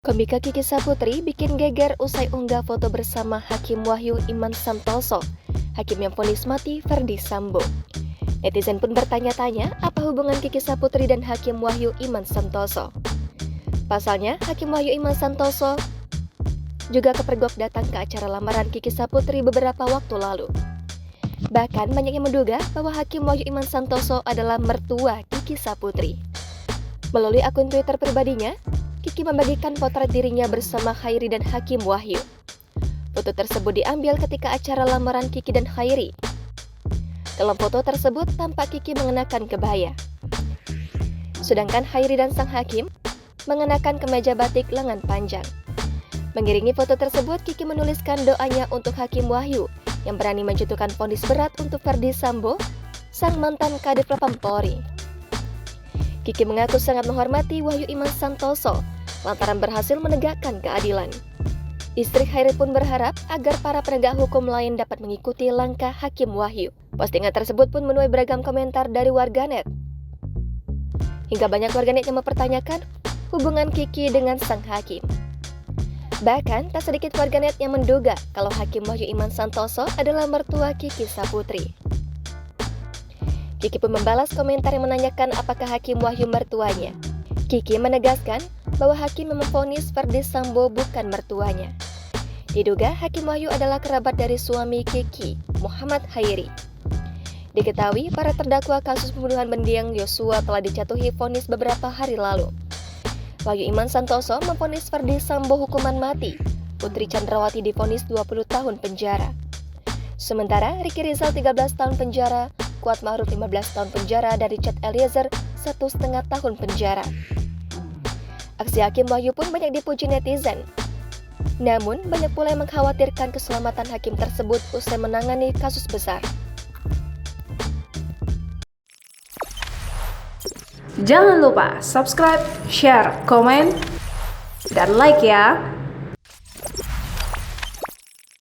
Komika Kiki Saputri bikin geger usai unggah foto bersama Hakim Wahyu Iman Santoso, hakim yang vonis mati Ferdy Sambo. Netizen pun bertanya-tanya apa hubungan Kiki Saputri dan Hakim Wahyu Iman Santoso. Pasalnya, Hakim Wahyu Iman Santoso juga kepergok datang ke acara lamaran Kiki Saputri beberapa waktu lalu. Bahkan banyak yang menduga bahwa Hakim Wahyu Iman Santoso adalah mertua Kiki Saputri. Melalui akun Twitter pribadinya, Kiki membagikan potret dirinya bersama Khairi dan Hakim Wahyu. Foto tersebut diambil ketika acara lamaran Kiki dan Khairi. Dalam foto tersebut tampak Kiki mengenakan kebaya. Sedangkan Khairi dan sang hakim mengenakan kemeja batik lengan panjang. Mengiringi foto tersebut, Kiki menuliskan doanya untuk Hakim Wahyu yang berani menjatuhkan vonis berat untuk Ferdy Sambo, sang mantan Kadif Propam Polri. Kiki mengaku sangat menghormati Wahyu Iman Santoso lantaran berhasil menegakkan keadilan. Istri Khairi pun berharap agar para penegak hukum lain dapat mengikuti langkah Hakim Wahyu. Postingan tersebut pun menuai beragam komentar dari warganet. Hingga banyak warganet yang mempertanyakan hubungan Kiki dengan sang hakim. Bahkan tak sedikit warganet yang menduga kalau Hakim Wahyu Iman Santoso adalah mertua Kiki Saputri. Kiki pun membalas komentar yang menanyakan apakah Hakim Wahyu mertuanya. Kiki menegaskan bahwa hakim yang memvonis Ferdy Sambo bukan mertuanya. Diduga Hakim Wahyu adalah kerabat dari suami Kiki, Muhammad Khairi. Diketahui para terdakwa kasus pembunuhan mendiang Yosua telah dijatuhi vonis beberapa hari lalu. Wahyu Iman Santoso memvonis Ferdy Sambo hukuman mati. Putri Chandrawati divonis 20 tahun penjara. Sementara Ricky Rizal 13 tahun penjara, Kuat Ma'ruf 15 tahun penjara, dan Richard Eliezer 1,5 tahun penjara. Aksi Hakim Wahyu pun banyak dipuji netizen. Namun, banyak pula yang mengkhawatirkan keselamatan hakim tersebut usai menangani kasus besar. Jangan lupa subscribe, share, komen, dan like ya!